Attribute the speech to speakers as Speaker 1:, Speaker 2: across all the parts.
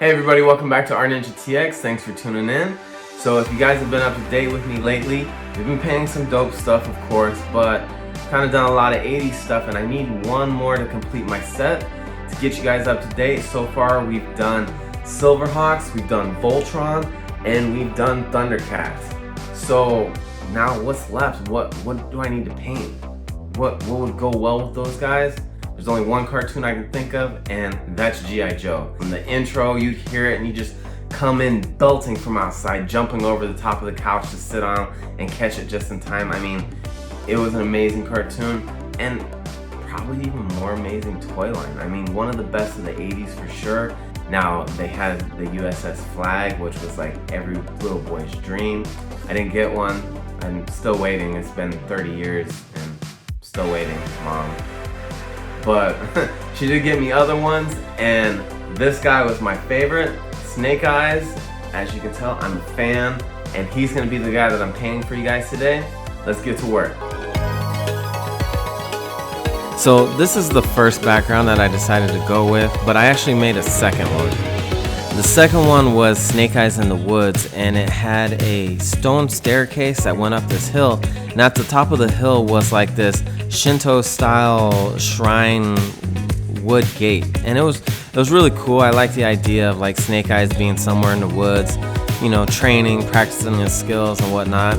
Speaker 1: Hey everybody, welcome back to Art Ninja TX. Thanks for tuning in. So if you guys have been up to date with me lately, we've been painting some dope stuff of course, but kind of done a lot of 80s stuff and I need one more to complete my set to get you guys up to date. So far we've done Silverhawks, we've done Voltron, and we've done Thundercats. So now what's left? What do I need to paint? What would go well with those guys? There's only one cartoon I can think of, and that's G.I. Joe. From the intro, you'd hear it and you just come in belting from outside, jumping over the top of the couch to sit on and catch it just in time. I mean, it was an amazing cartoon and probably even more amazing toy line. I mean, one of the best of the 80s for sure. Now, they had the USS Flagg, which was like every little boy's dream. I didn't get one. I'm still waiting. It's been 30 years and still waiting, Mom. But she did get me other ones, and this guy was my favorite, Snake Eyes. As you can tell, I'm a fan, and he's gonna be the guy that I'm painting for you guys today. Let's get to work. So this is the first background that I decided to go with, but I actually made a second one. The second one was Snake Eyes in the Woods, and it had a stone staircase that went up this hill, and at the top of the hill was like this Shinto style shrine wood gate, and it was really cool. I like the idea of like Snake Eyes being somewhere in the woods, you know, training, practicing his skills and whatnot.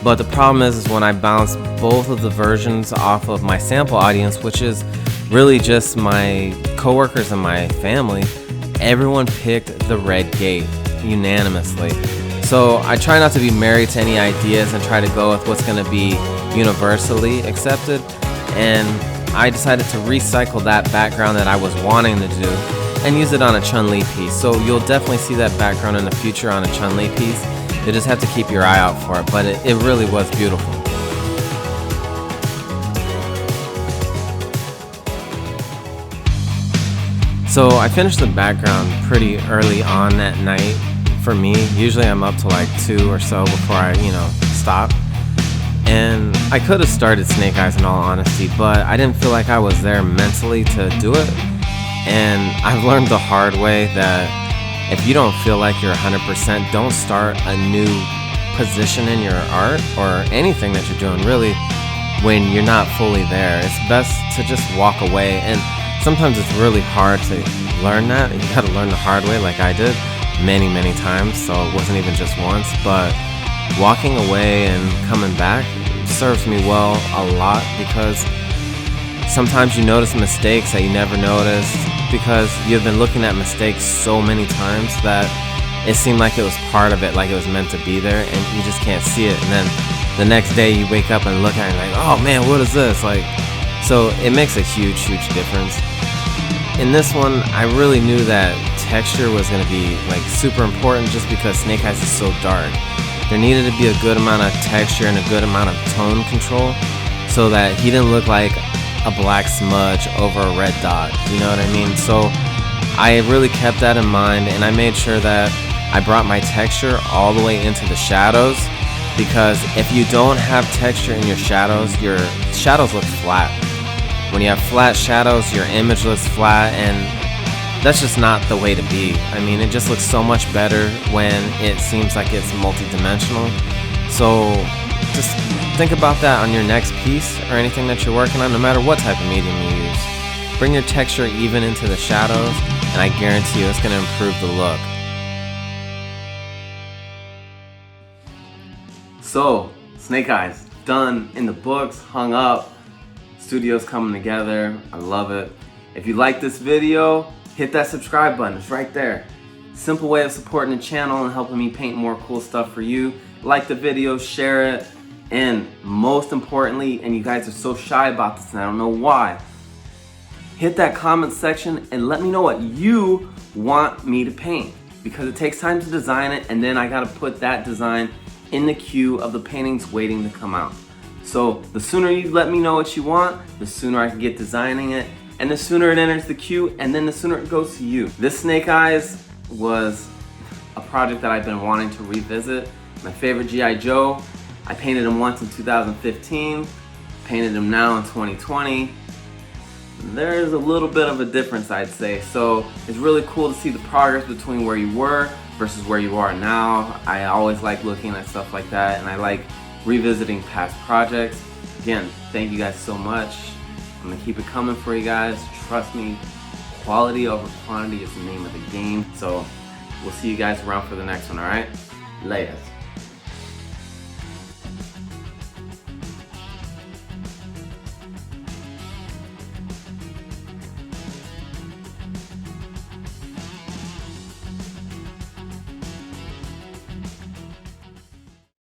Speaker 1: But the problem is when I bounced both of the versions off of my sample audience, which is really just my coworkers and my family, everyone picked the red gate unanimously. So I try not to be married to any ideas and try to go with what's going to be universally accepted, and I decided to recycle that background that I was wanting to do and use it on a Chun-Li piece. So you'll definitely see that background in the future on a Chun-Li piece. You just have to keep your eye out for it, but it really was beautiful. So I finished the background pretty early on that night for me. Usually I'm up to like 2 or so before I, stop. And I could have started Snake Eyes in all honesty, but I didn't feel like I was there mentally to do it. And I've learned the hard way that if you don't feel like you're 100%, don't start a new position in your art or anything that you're doing really when you're not fully there. It's best to just walk away, and sometimes it's really hard to learn that. You gotta learn the hard way like I did many times, so it wasn't even just once, but walking away and coming back serves me well a lot, because sometimes you notice mistakes that you never noticed because you've been looking at mistakes so many times that it seemed like it was part of it, like it was meant to be there, and you just can't see it. And then the next day you wake up and look at it and like, oh man, what is this? So it makes a huge difference. In this one, I really knew that texture was going to be like super important just because Snake Eyes is so dark. There needed to be a good amount of texture and a good amount of tone control so that he didn't look like a black smudge over a red dot, you know what I mean? So I really kept that in mind, and I made sure that I brought my texture all the way into the shadows, because if you don't have texture in your shadows look flat. When you have flat shadows, your image looks flat, and that's just not the way to be. I mean, it just looks so much better when it seems like it's multi-dimensional. So just think about that on your next piece or anything that you're working on, no matter what type of medium you use. Bring your texture even into the shadows, and I guarantee you it's going to improve the look. So, Snake Eyes, done in the books, hung up. Studio's coming together. I love it. If you like this video, hit that subscribe button. It's right there. Simple way of supporting the channel and helping me paint more cool stuff for you. Like the video, share it, and most importantly, and you guys are so shy about this and I don't know why, hit that comment section and let me know what you want me to paint, because it takes time to design it, and then I gotta put that design in the queue of the paintings waiting to come out. So the sooner you let me know what you want, the sooner I can get designing it, and the sooner it enters the queue, and then the sooner it goes to you. This Snake Eyes was a project that I've been wanting to revisit. My favorite G.I. Joe. I painted him once in 2015, painted him now in 2020. there's a little bit of a difference, I'd say. So it's really cool to see the progress between where you were versus where you are now. I always like looking at stuff like that, and I like revisiting past projects. Again, thank you guys so much. I'm gonna keep it coming for you guys. Trust me, quality over quantity is the name of the game. So we'll see you guys around for the next one, all right? Laters.